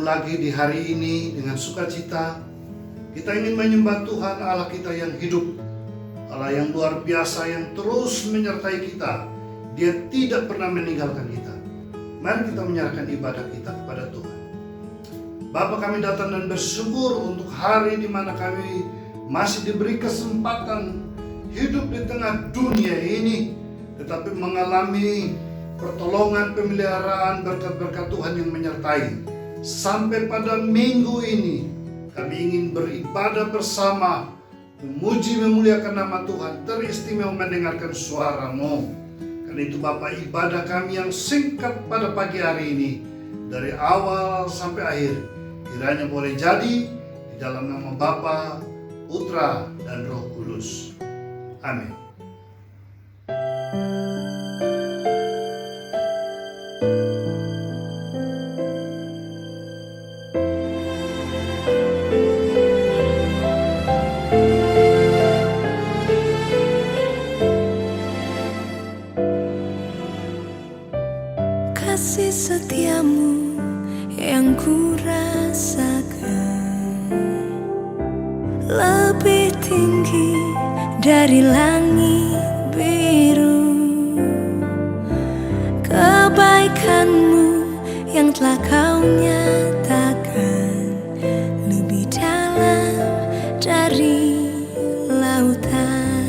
lagi di hari ini dengan sukacita. Kita ingin menyembah Tuhan Allah kita yang hidup, Allah yang luar biasa, yang terus menyertai kita. Dia tidak pernah meninggalkan kita. Mari kita menyerahkan ibadah kita kepada Tuhan. Bapa, kami datang dan bersyukur untuk hari di mana kami masih diberi kesempatan hidup di tengah dunia ini, tetapi mengalami pertolongan, pemeliharaan, berkat-berkat Tuhan yang menyertai. Sampai pada minggu ini kami ingin beribadah bersama, memuji memuliakan nama Tuhan, teristimewa mendengarkan suara-Mu. Karena itu Bapak, ibadah kami yang singkat pada pagi hari ini, dari awal sampai akhir, kiranya boleh jadi di dalam nama Bapa, Putra, dan Roh Kudus. Amin. Kasih setiamu yang ku rasakan lebih tinggi dari langit biru. Kebaikanmu yang telah kau nyatakan lebih dalam dari lautan.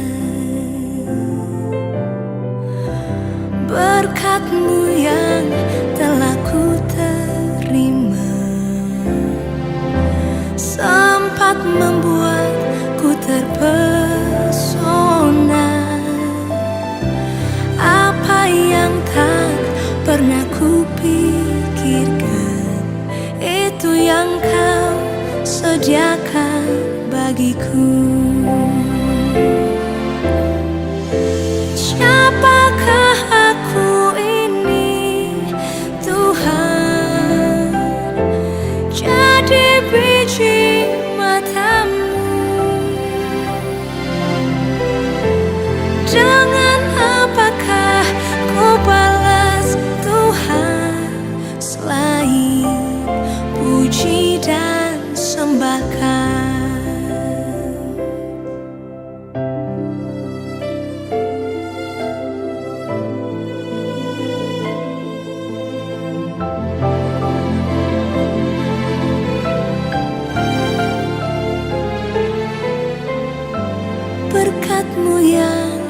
Berkat-Mu yang telah ku terima sempat membuatku terpesona. Apa yang tak pernah ku pikirkan, itu yang kau sediakan bagiku. Siapakah aku ini, Tuhan? Jadi biji mata-Mu. Dengan apakah ku balas Tuhan, selain puji dan sembahkan? Berkat-Mu yang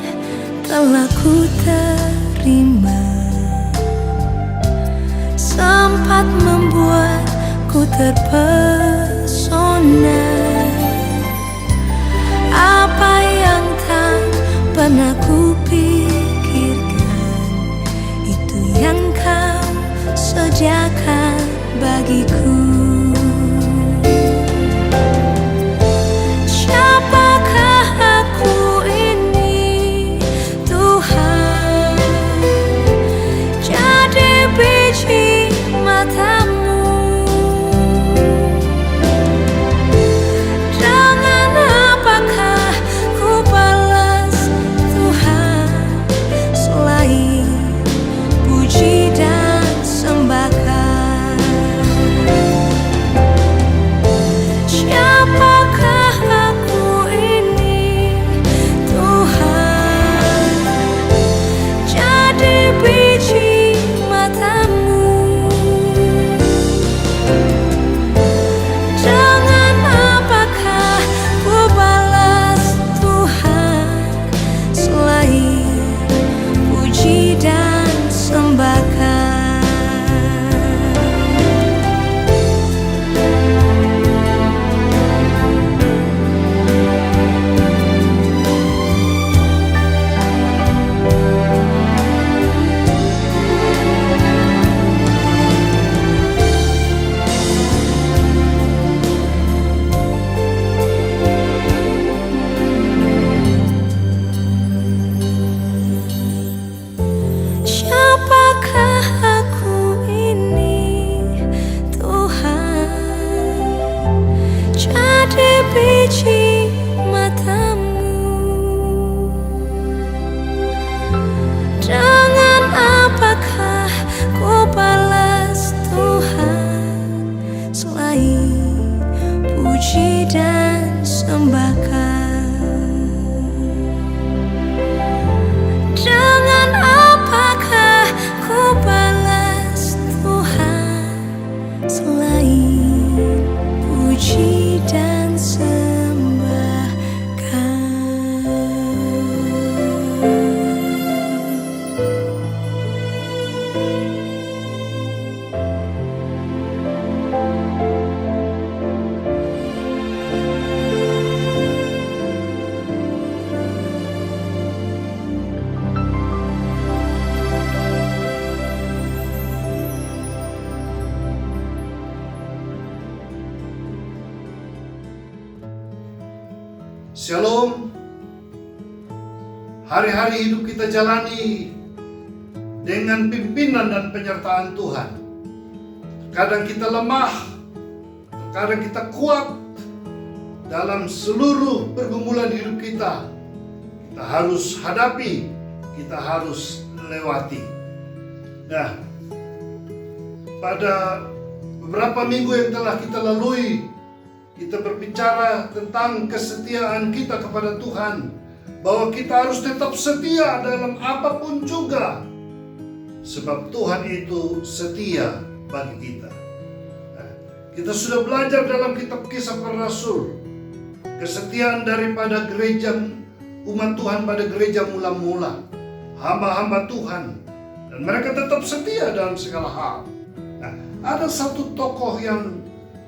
telah ku terima sempat membuatku terpesona. Apa yang tak pernah ku pikirkan, itu yang kau sediakan bagiku. Siapakah aku ini, Tuhan? Jadi biji mata-Mu. Dengan apakah ku balas Tuhan, selain puji dan sembahkan? Siapakah aku ini, Tuhan? Jadi biji mata-Mu. Dengan apakah ku balas Tuhan, selain puji dan sembahkan? Siapakah aku ini, Tuhan? Jadi biji mata-Mu. Dengan apakah ku balas Tuhan, Shalom. Hari-hari hidup kita jalani dengan pimpinan dan penyertaan Tuhan. Kadang kita lemah, kadang kita kuat. Dalam seluruh pergumulan hidup kita harus hadapi, kita harus lewati. Nah, pada beberapa minggu yang telah kita lalui, kita berbicara tentang kesetiaan kita kepada Tuhan, bahwa kita harus tetap setia dalam apapun juga, sebab Tuhan itu setia bagi kita. Nah, kita sudah belajar dalam kitab Kisah Para Rasul, kesetiaan daripada gereja umat Tuhan pada gereja mula-mula, hamba-hamba Tuhan, dan mereka tetap setia dalam segala hal. Nah, ada satu tokoh yang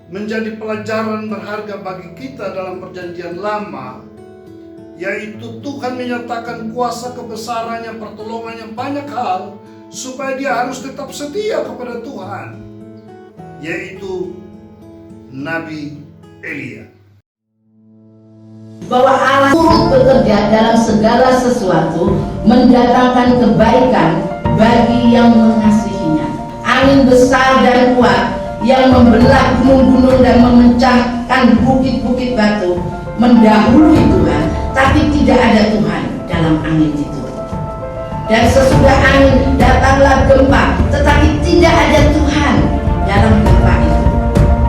menjadi pelajaran berharga bagi kita dalam perjanjian lama, yaitu Tuhan menyatakan kuasa kebesarannya, pertolongannya, banyak hal supaya dia harus tetap setia kepada Tuhan, yaitu Nabi Elia. Bahwa Allah turut bekerja dalam segala sesuatu, mendatangkan kebaikan bagi yang mengasihinya. Angin besar dan kuat yang membelah gunung-gunung dan memecahkan bukit-bukit batu mendahului Tuhan, tapi tidak ada Tuhan dalam angin itu. Dan sesudah angin datanglah gempa, tetapi tidak ada Tuhan dalam gempa itu.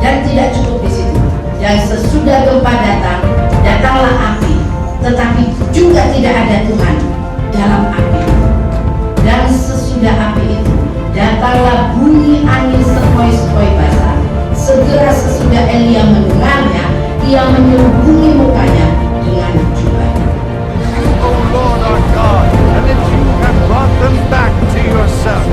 Dan tidak cukup di situ. Dan sesudah gempa datanglah api, tetapi juga tidak ada Tuhan dalam api itu. Dan sesudah api itu datanglah bunyi angin sepoi-sepoi basah. Segera sesudah Elia mendengarnya, ia menyelubungi mukanya dengan jubahnya. O Lord our God, and that you have brought them back to yourself.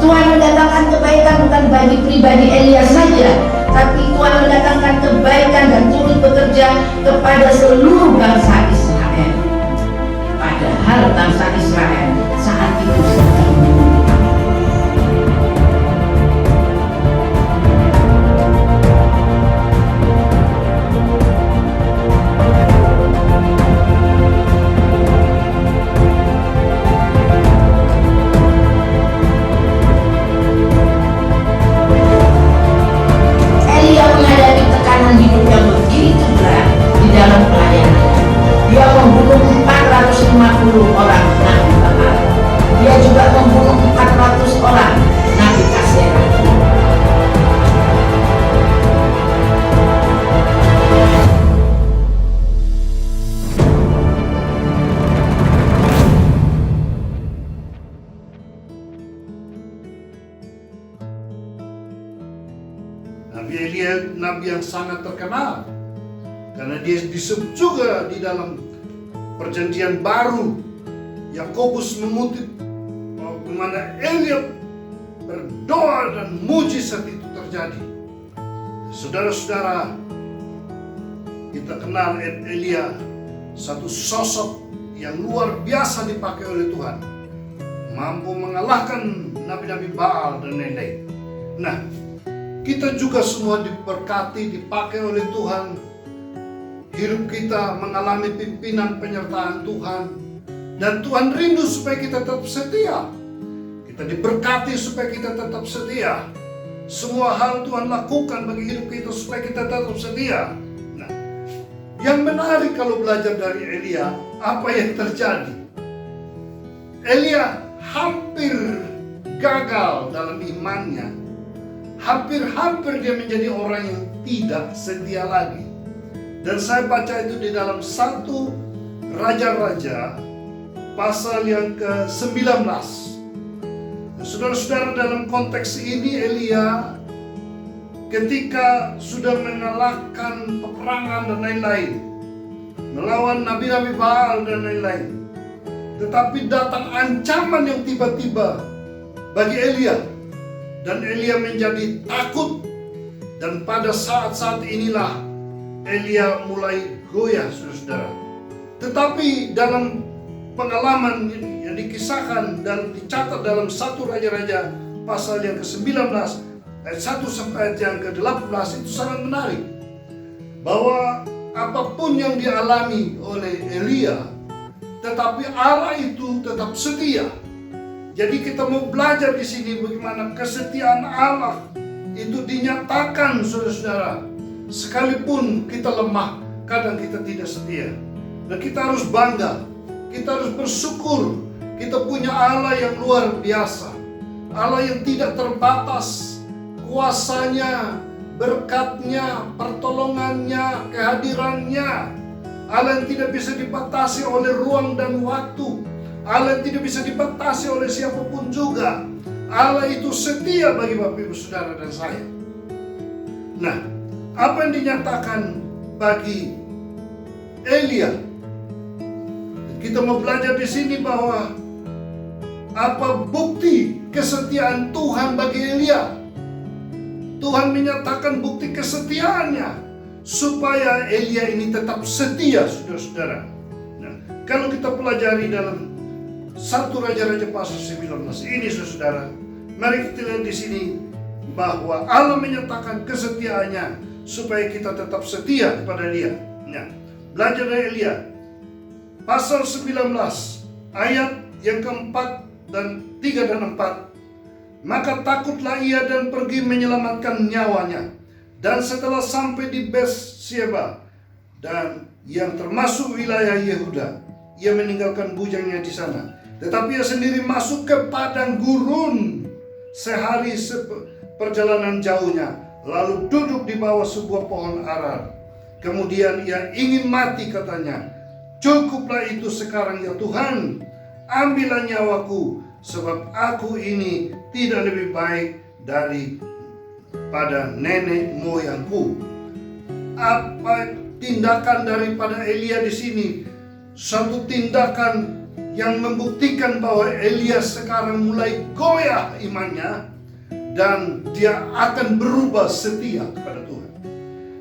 Tuhan mendatangkan kebaikan bukan bagi pribadi Elia saja, tapi Tuhan mendatangkan kebaikan dan turut bekerja kepada seluruh bangsa Israel. Padahal bangsa Israel saat itu sedang menunggu. Hidup yang begitu berat di dalam pelayanan. Dia membunuh 450 orang nabi Baal. Dia juga membunuh 400 orang nabi Kasera. Nabi Elia, nabi yang sangat terkenal, karena dia disebut juga di dalam perjanjian baru. Yakobus mengutip bagaimana Elia berdoa dan mujizat itu terjadi. Saudara-saudara, kita kenal Elia, satu sosok yang luar biasa dipakai oleh Tuhan, mampu mengalahkan nabi-nabi Baal dan lain-lain. Nah, kita juga semua diberkati, dipakai oleh Tuhan. Hidup kita mengalami pimpinan penyertaan Tuhan. Dan Tuhan rindu supaya kita tetap setia. Kita diberkati supaya kita tetap setia. Semua hal Tuhan lakukan bagi hidup kita supaya kita tetap setia. Nah, yang menarik kalau belajar dari Elia, apa yang terjadi? Elia hampir gagal dalam imannya. Hampir-hampir dia menjadi orang yang tidak setia lagi. Dan saya baca itu di dalam 1 Raja-Raja pasal yang ke-19. Saudara-saudara, dalam konteks ini Elia ketika sudah mengalahkan peperangan dan lain-lain, melawan nabi-nabi Baal dan lain-lain. Tetapi datang ancaman yang tiba-tiba bagi Elia, dan Elia menjadi takut. Dan pada saat-saat inilah Elia mulai goyah, saudara-saudara. Tetapi dalam pengalaman yang dikisahkan dan dicatat dalam 1 Raja-Raja pasal yang ke-19 ayat 1 sampai ayat yang ke-18 itu sangat menarik. Bahwa apapun yang dialami oleh Elia, tetapi Allah itu tetap setia. Jadi kita mau belajar di sini bagaimana kesetiaan Allah itu dinyatakan, saudara-saudara. Sekalipun kita lemah, kadang kita tidak setia. Dan kita harus bangga, kita harus bersyukur. Kita punya Allah yang luar biasa, Allah yang tidak terbatas kuasanya, berkatnya, pertolongannya, kehadirannya. Allah yang tidak bisa dibatasi oleh ruang dan waktu, Allah yang tidak bisa dibatasi oleh siapapun juga. Allah itu setia bagi Bapak Ibu Saudara dan saya. Nah, apa yang dinyatakan bagi Elia? Kita mau belajar di sini bahwa apa bukti kesetiaan Tuhan bagi Elia. Tuhan menyatakan bukti kesetiaannya supaya Elia ini tetap setia, saudara-saudara. Nah, kalau kita pelajari dalam 1 Raja-Raja pasal 19 ini, saudara, mari kita lihat di sini bahwa Allah menyatakan kesetiaannya supaya kita tetap setia kepada Dia. Nah, belajar dari Elia pasal 19 ayat yang keempat dan 3 dan 4. Maka takutlah ia dan pergi menyelamatkan nyawanya. Dan setelah sampai di Beersheba dan yang termasuk wilayah Yehuda, ia meninggalkan bujangnya di sana. Tetapi ia sendiri masuk ke padang gurun sehari perjalanan jauhnya, lalu duduk di bawah sebuah pohon arar. Kemudian ia ingin mati, katanya, "Cukuplah itu sekarang ya Tuhan, ambillah nyawaku, sebab aku ini tidak lebih baik daripada nenek moyangku." Apa tindakan daripada Elia di sini? Satu tindakan yang membuktikan bahwa Elia sekarang mulai goyah imannya dan dia akan berubah setia kepada Tuhan.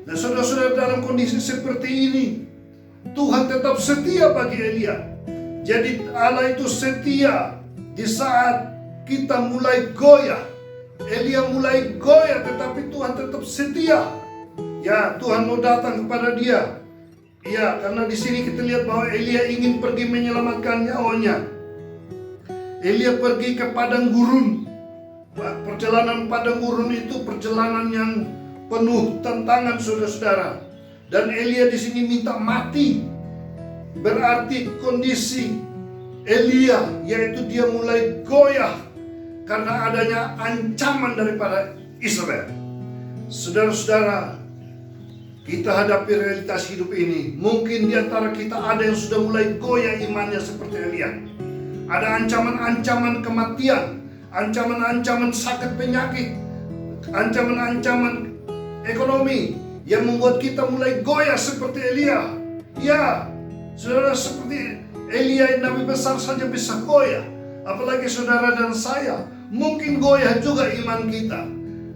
Nah, saudara-saudara, dalam kondisi seperti ini Tuhan tetap setia bagi Elia. Jadi Allah itu setia di saat kita mulai goyah. Elia mulai goyah, tetapi Tuhan tetap setia. Ya, Tuhan mau datang kepada dia. Ya, karena di sini kita lihat bahwa Elia ingin pergi menyelamatkan nyawanya. Elia pergi ke padang gurun. Perjalanan padang gurun itu perjalanan yang penuh tantangan, saudara-saudara. Dan Elia di sini minta mati. Berarti kondisi Elia, yaitu dia mulai goyah karena adanya ancaman daripada Israel. Saudara-saudara, kita hadapi realitas hidup ini. Mungkin di antara kita ada yang sudah mulai goyah imannya seperti Elia. Ada ancaman-ancaman kematian, ancaman-ancaman sakit penyakit, ancaman-ancaman ekonomi yang membuat kita mulai goyah seperti Elia. Ya, saudara, seperti Elia nabi besar saja bisa goyah, apalagi saudara dan saya mungkin goyah juga iman kita.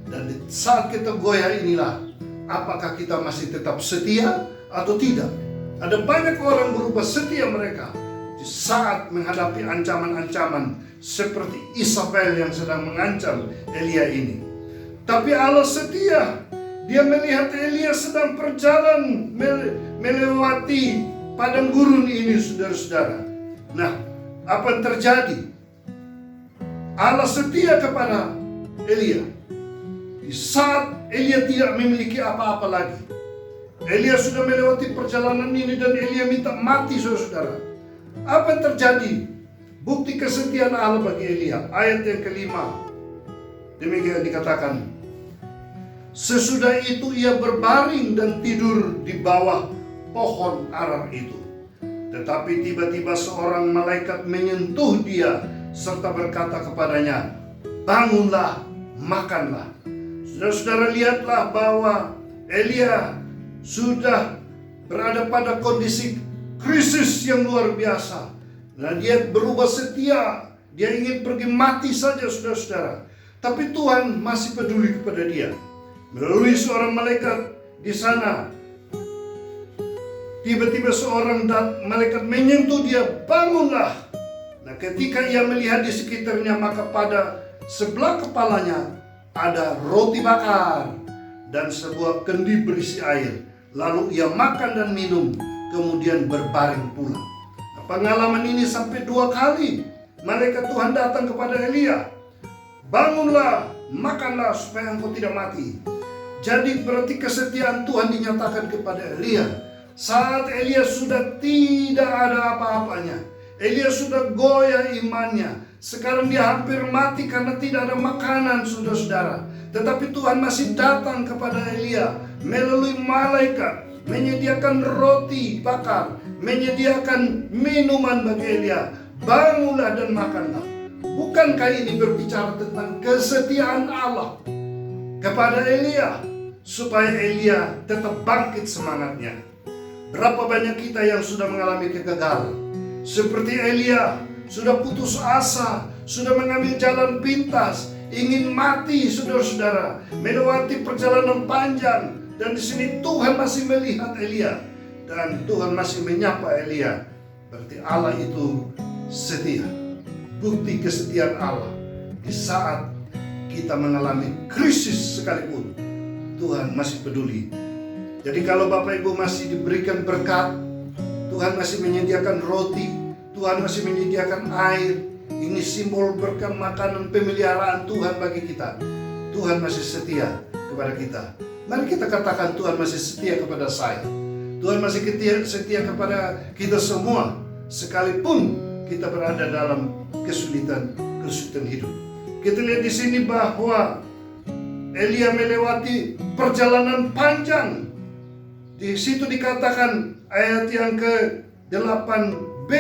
Dan di saat kita goyah inilah, apakah kita masih tetap setia atau tidak? Ada banyak orang berubah setia mereka di saat menghadapi ancaman-ancaman seperti Isabel yang sedang mengancam Elia ini. Tapi Allah setia. Dia melihat Elia sedang berjalan melewati padang gurun ini, saudara-saudara. Nah, apa yang terjadi? Allah setia kepada Elia. Di saat Elia tidak memiliki apa-apa lagi, Elia sudah melewati perjalanan ini dan Elia minta mati, saudara-saudara. Apa yang terjadi? Bukti kesetiaan Allah bagi Elia. Ayat yang kelima, demikian dikatakan, sesudah itu ia berbaring dan tidur di bawah pohon arar itu. Tetapi tiba-tiba seorang malaikat menyentuh dia serta berkata kepadanya, bangunlah, makanlah. Saudara-saudara, lihatlah bahwa Elia sudah berada pada kondisi krisis yang luar biasa. Nah, dia berubah setia, dia ingin pergi mati saja, saudara-saudara. Tapi Tuhan masih peduli kepada dia. Melalui seorang malaikat di sana, tiba-tiba seorang malaikat menyentuh dia, bangunlah. Nah, ketika ia melihat di sekitarnya, maka pada sebelah kepalanya ada roti bakar dan sebuah kendi berisi air. Lalu ia makan dan minum, kemudian berbaring pulang. Nah, pengalaman ini sampai 2 kali malaikat Tuhan datang kepada Elia. Bangunlah, makanlah supaya engkau tidak mati. Jadi berarti kesetiaan Tuhan dinyatakan kepada Elia. Saat Elia sudah tidak ada apa-apanya, Elia sudah goyah imannya. Sekarang dia hampir mati karena tidak ada makanan, saudara-saudara. Tetapi Tuhan masih datang kepada Elia melalui malaikat, menyediakan roti bakar, menyediakan minuman bagi Elia. Bangunlah dan makanlah. Bukankah ini berbicara tentang kesetiaan Allah kepada Elia, supaya Elia tetap bangkit semangatnya? Berapa banyak kita yang sudah mengalami kegagalan, seperti Elia, sudah putus asa, sudah mengambil jalan pintas, ingin mati, saudara-saudara, melewati perjalanan panjang. Dan di sini Tuhan masih melihat Elia, dan Tuhan masih menyapa Elia. Berarti Allah itu setia. Bukti kesetiaan Allah di saat kita mengalami krisis sekalipun, Tuhan masih peduli. Jadi kalau Bapak Ibu masih diberikan berkat, Tuhan masih menyediakan roti, Tuhan masih menyediakan air, ini simbol berkat, makanan pemeliharaan Tuhan bagi kita. Tuhan masih setia kepada kita. Mari kita katakan, Tuhan masih setia kepada saya. Tuhan masih setia kepada kita semua, sekalipun kita berada dalam kesulitan hidup. Kita lihat di sini bahwa Elia melewati perjalanan panjang. Di situ dikatakan ayat yang ke-8b,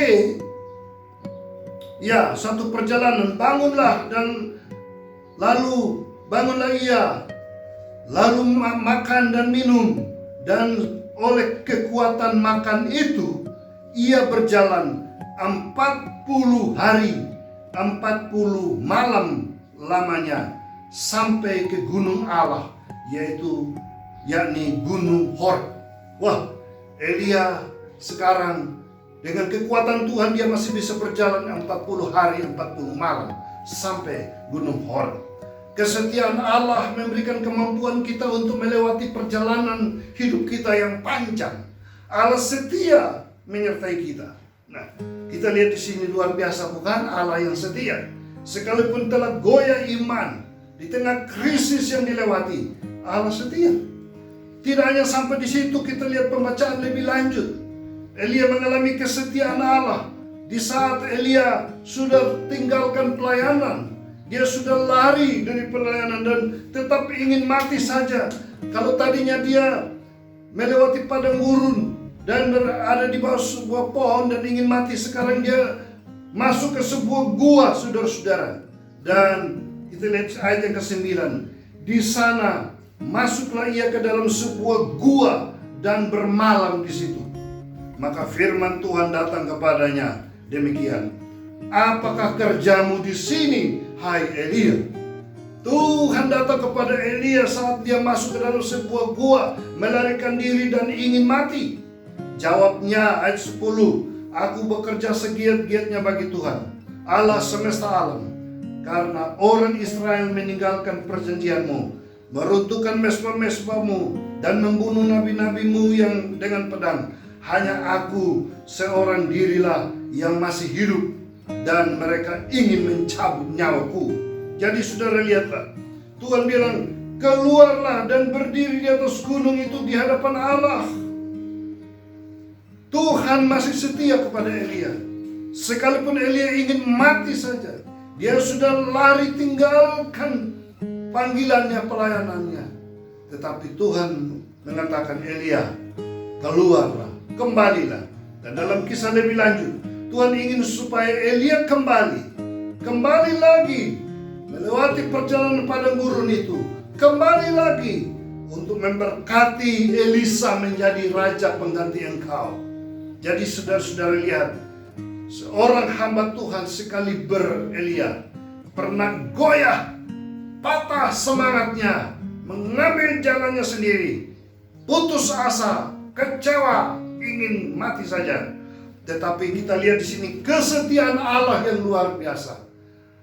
ya, satu perjalanan, bangunlah ia, lalu makan dan minum, dan oleh kekuatan makan itu ia berjalan 40 hari 40 malam lamanya sampai ke gunung Allah, yakni gunung Hor. Wah, Elia sekarang dengan kekuatan Tuhan dia masih bisa berjalan 40 hari 40 malam sampai gunung Hor. Kesetiaan Allah memberikan kemampuan kita untuk melewati perjalanan hidup kita yang panjang. Allah setia menyertai kita. Nah, kita lihat di sini luar biasa, bukan? Allah yang setia. Sekalipun telah goyah iman di tengah krisis yang dilewati, Allah setia. Tidak hanya sampai di situ, kita lihat pembacaan lebih lanjut. Elia mengalami kesetiaan Allah di saat Elia sudah tinggalkan pelayanan. Dia sudah lari dari pelayanan dan tetap ingin mati saja. Kalau tadinya dia melewati padang gurun dan berada di bawah sebuah pohon dan ingin mati, sekarang dia masuk ke sebuah gua, saudara-saudara. Dan kita lihat ayat yang ke-9. Di sana masuklah ia ke dalam sebuah gua dan bermalam di situ. Maka firman Tuhan datang kepadanya demikian, apakah kerjamu di sini, hai Elia? Tuhan datang kepada Elia saat dia masuk ke dalam sebuah gua, melarikan diri dan ingin mati. Jawabnya ayat 10, aku bekerja segiat-giatnya bagi Tuhan, Allah semesta alam, karena orang Israel meninggalkan perjanjianmu, meruntuhkan mezbah-mezbahmu, dan membunuh nabi-nabimu yang dengan pedang. Hanya aku seorang dirilah yang masih hidup, dan mereka ingin mencabut nyawaku. Jadi saudara lihatlah, Tuhan bilang, keluarlah dan berdiri di atas gunung itu di hadapan Allah. Tuhan masih setia kepada Elia. Sekalipun Elia ingin mati saja, dia sudah lari tinggalkan panggilannya, pelayanannya. Tetapi Tuhan mengatakan, Elia, keluarlah, kembalilah. Dan dalam kisah lebih lanjut, Tuhan ingin supaya Elia kembali lagi melewati perjalanan padang gurun itu, kembali lagi untuk memberkati Elisa menjadi raja pengganti engkau. Jadi saudara-saudara lihat, seorang hamba Tuhan sekaliber Elia pernah goyah, patah semangatnya, mengambil jalannya sendiri, putus asa, kecewa, ingin mati saja. Tetapi kita lihat di sini kesetiaan Allah yang luar biasa.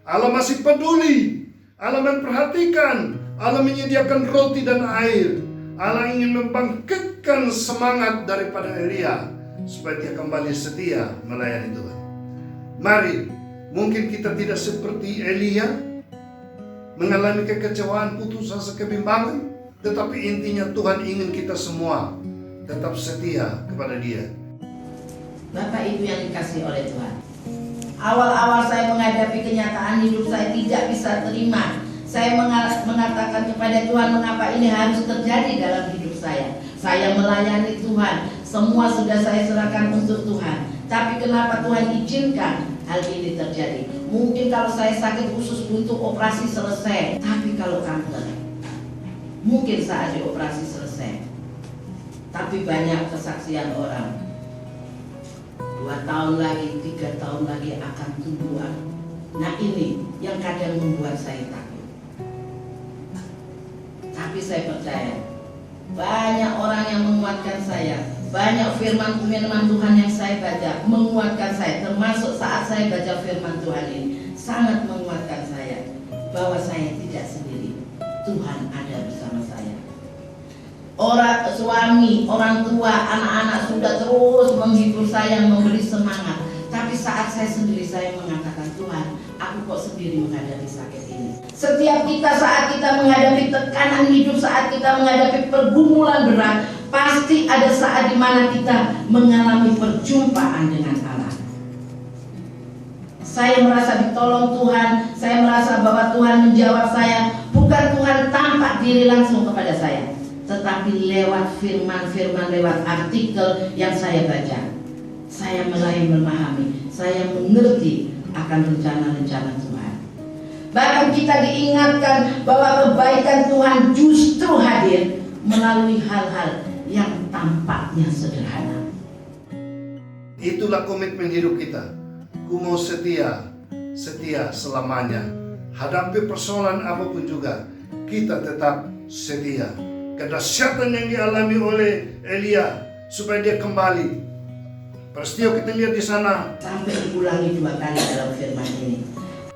Allah masih peduli, Allah memperhatikan, Allah menyediakan roti dan air. Allah ingin membangkitkan semangat daripada Elia supaya dia kembali setia melayani Tuhan. Mari, mungkin kita tidak seperti Elia, mengalami kekecewaan, putus asa, kebimbangan, tetapi intinya Tuhan ingin kita semua tetap setia kepada Dia. Bapak Ibu yang dikasihi oleh Tuhan, awal-awal saya menghadapi kenyataan hidup saya tidak bisa terima. Saya mengatakan kepada Tuhan, mengapa ini harus terjadi dalam hidup saya? Saya melayani Tuhan, semua sudah saya serahkan untuk Tuhan. Tapi kenapa Tuhan izinkan hal ini terjadi? Mungkin kalau saya sakit usus buntu operasi selesai. Tapi kalau kanker, mungkin saat dioperasi selesai. Tapi banyak kesaksian orang, 2 tahun lagi, 3 tahun lagi akan tumbuh. Nah ini yang kadang membuat saya takut. Tapi saya percaya banyak orang yang menguatkan saya. Banyak firman Tuhan yang saya baca menguatkan saya. Termasuk saat saya baca firman Tuhan ini, sangat menguatkan saya bahwa saya tidak sendiri. Tuhan ada bersama saya. Orang suami, orang tua, anak-anak sudah terus menghibur saya, memberi semangat. Tapi saat saya sendiri, saya mengatakan, Tuhan, aku kok sendiri menghadapi sakit ini. Setiap kita saat kita menghadapi tekanan hidup, saat kita menghadapi pergumulan berat, pasti ada saat di mana kita mengalami perjumpaan dengan Allah. Saya merasa ditolong Tuhan, saya merasa bahwa Tuhan menjawab saya. Bukan Tuhan tampak diri langsung kepada saya, tetapi lewat firman-firman, lewat artikel yang saya baca. Saya mulai memahami, saya mengerti akan rencana-rencana Tuhan. Bahkan kita diingatkan bahwa kebaikan Tuhan justru hadir melalui hal-hal yang tampaknya sederhana. Itulah komitmen hidup kita. Ku mau setia, setia selamanya. Hadapi persoalan apapun juga, kita tetap setia. Kedahsyatan yang dialami oleh Elia supaya dia kembali. Peristiwa kita lihat di sana. Sampai diulangi 2 kali dalam firman ini.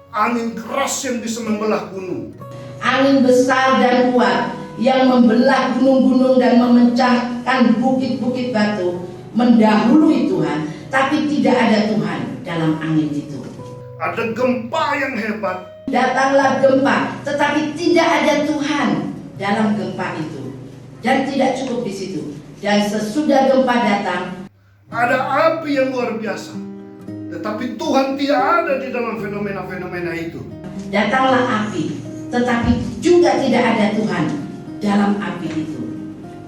Angin keras yang bisa membelah gunung. Angin besar dan kuat yang membelah gunung-gunung dan memecahkan bukit-bukit batu mendahului Tuhan, tapi tidak ada Tuhan dalam angin itu. Ada gempa yang hebat. Datanglah gempa, tetapi tidak ada Tuhan dalam gempa itu. Dan tidak cukup di situ. Dan sesudah gempa datang, ada api yang luar biasa. Tetapi Tuhan tidak ada di dalam fenomena-fenomena itu. datanglah api, tetapi juga tidak ada Tuhan dalam api itu.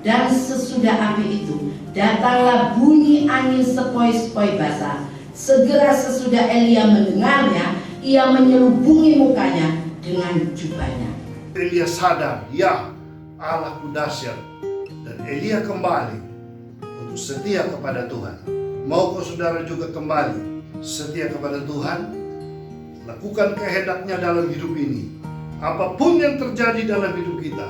Dan sesudah api itu, datanglah bunyi angin sepoi-sepoi basah. Segera sesudah Elia mendengarnya, ia menyelubungi mukanya dengan jubahnya. Elia sadar, ya Allahku dahsyat. Dan Elia kembali untuk setia kepada Tuhan. Maukah saudara juga kembali setia kepada Tuhan? Lakukan kehendaknya dalam hidup ini. Apapun yang terjadi dalam hidup kita,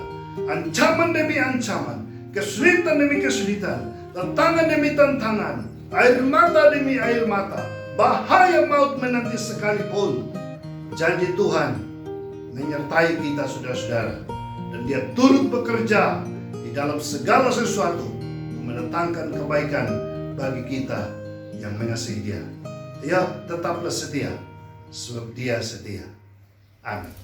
ancaman demi ancaman, kesulitan demi kesulitan, tantangan demi tantangan, air mata demi air mata, bahaya maut menanti sekalipun, janji Tuhan menyertai kita saudara-saudara. Dan Dia turut bekerja di dalam segala sesuatu untuk mendatangkan kebaikan bagi kita yang mengasihi Dia. Ya, tetaplah setia, sebab Dia setia. Amin.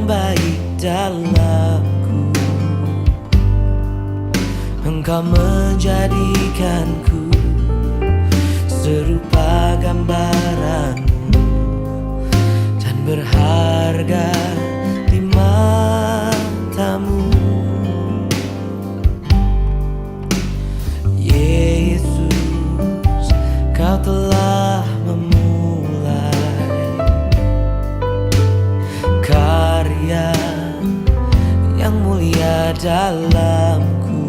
yang baik dalamku. Engkau menjadikanku serupa gambaranmu dan berharga di matamu. Yesus, kau telah memulai karya yang mulia dalamku.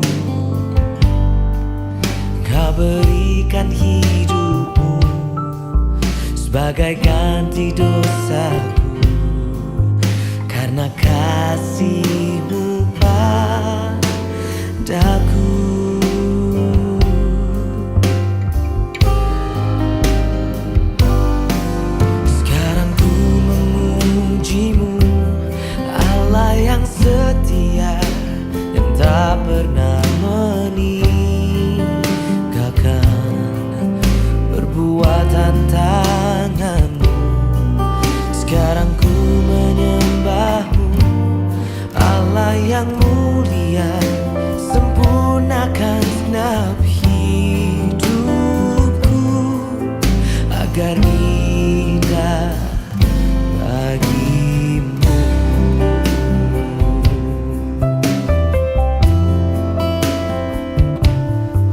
Kau berikan hidupmu sebagai ganti dosaku, karena kasih-Mu padaku. Sekarang ku memuji-Mu, Allah yang setia, yang tak pernah meninggalkan perbuatan tangan-Mu. Sekarang ku menyembah-Mu, Allah yang mulia, sempurnakan segenap hidupku agar indah bagi-Mu.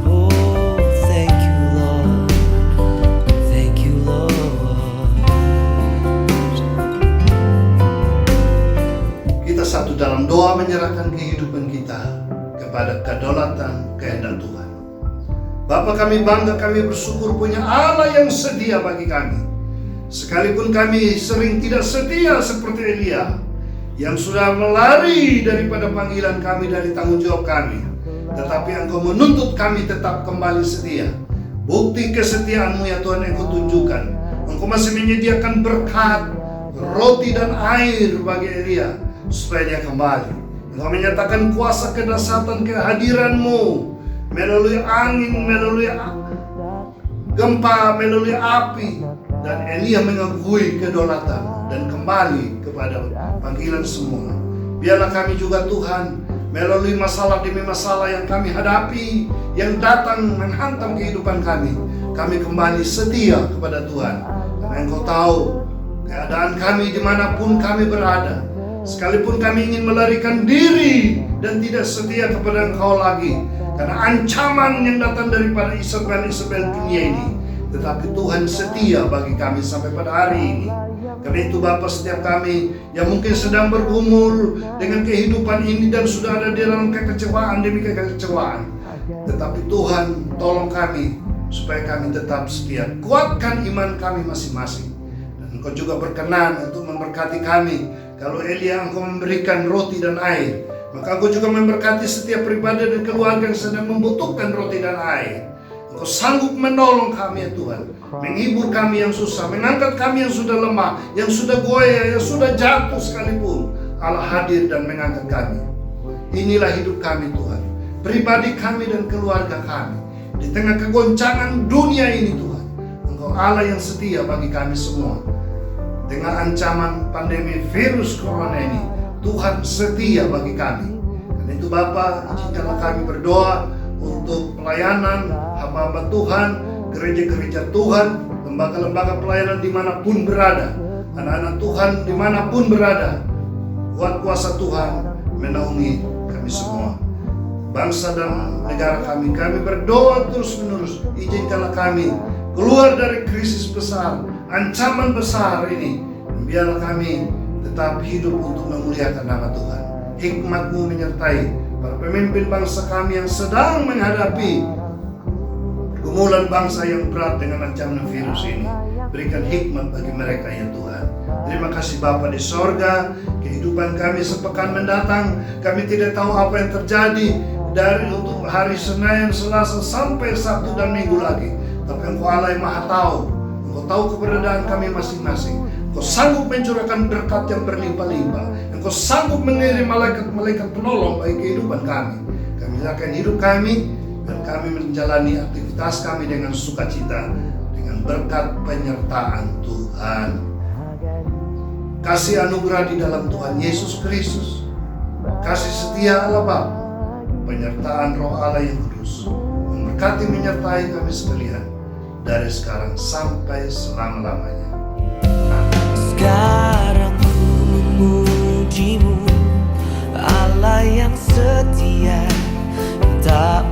Oh, thank you Lord, thank you Lord. Kita satu dalam doa menyerahkan kehidupan kita kepada kedaulatan kehendak Tuhan. Bapa, kami bangga, kami bersyukur punya Allah yang setia bagi kami. Sekalipun kami sering tidak setia seperti Elia, yang sudah melari daripada panggilan kami, dari tanggung jawab kami, tetapi Engkau menuntut kami tetap kembali setia. Bukti kesetiaan-Mu ya Tuhan yang Engkau tunjukkan. Engkau masih menyediakan berkat, roti dan air bagi Elia supaya dia kembali. Engkau menyatakan kuasa kedahsyatan kehadiran-Mu melalui angin, melalui gempa, melalui api, dan Elia mengakui kedaulatan dan kembali kepada panggilan semula. Biarlah kami juga Tuhan, melalui masalah demi masalah yang kami hadapi, yang datang menghantam kehidupan kami kembali setia kepada Tuhan. Karena Engkau tahu keadaan kami dimanapun kami berada. Sekalipun kami ingin melarikan diri dan tidak setia kepada Engkau lagi, karena ancaman yang datang daripada Isabel dunia ini, tetapi Tuhan setia bagi kami sampai pada hari ini. Karena itu Bapa, setiap kami yang mungkin sedang bergumul dengan kehidupan ini dan sudah ada di dalam kekecewaan demi kekecewaan, tetapi Tuhan tolong kami supaya kami tetap setia. Kuatkan iman kami masing-masing. Dan Engkau juga berkenan untuk memberkati kami. Kalau Elia Engkau memberikan roti dan air, maka Engkau juga memberkati setiap pribadi dan keluarga yang sedang membutuhkan roti dan air. Engkau sanggup menolong kami ya Tuhan, menghibur kami yang susah, mengangkat kami yang sudah lemah, yang sudah goyah, yang sudah jatuh sekalipun. Allah hadir dan mengangkat kami. Inilah hidup kami Tuhan, pribadi kami dan keluarga kami. Di tengah kegoncangan dunia ini Tuhan, Engkau Allah yang setia bagi kami semua. Dengan ancaman pandemi virus corona ini, Tuhan setia bagi kami. Karena itu Bapa, izinkanlah kami berdoa untuk pelayanan hamba-hamba Tuhan, gereja-gereja Tuhan, lembaga-lembaga pelayanan dimanapun berada, anak-anak Tuhan dimanapun berada. Kuat kuasa Tuhan menaungi kami semua, bangsa dan negara kami. Kami berdoa terus-menerus, izinkanlah kami keluar dari krisis besar, ancaman besar ini. Biarlah kami tetap hidup untuk memuliakan nama Tuhan. Hikmat-Mu menyertai para pemimpin bangsa kami yang sedang menghadapi pergumulan bangsa yang berat dengan ancaman virus ini. Berikan hikmat bagi mereka ya Tuhan. Terima kasih Bapa di sorga. Kehidupan kami sepekan mendatang, kami tidak tahu apa yang terjadi dari untuk hari Senin, Selasa sampai Sabtu dan Minggu lagi. Tapi Engkau Allah yang Maha Tahu. Engkau tahu keberadaan kami masing-masing. Engkau sanggup mencurahkan berkat yang berlimpah-limpah. Engkau sanggup mengirim malaikat-malaikat penolong bagi kehidupan kami. Kami serahkan hidup kami dan kami menjalani aktivitas kami dengan sukacita, dengan berkat penyertaan Tuhan. kasih anugerah di dalam Tuhan Yesus Kristus, kasih setia Allah Bapa, penyertaan Roh Allah yang kudus, memberkati menyertai kami sekalian dari sekarang sampai selama-lamanya. Sekarang ku memujimu, Allah yang setia, tak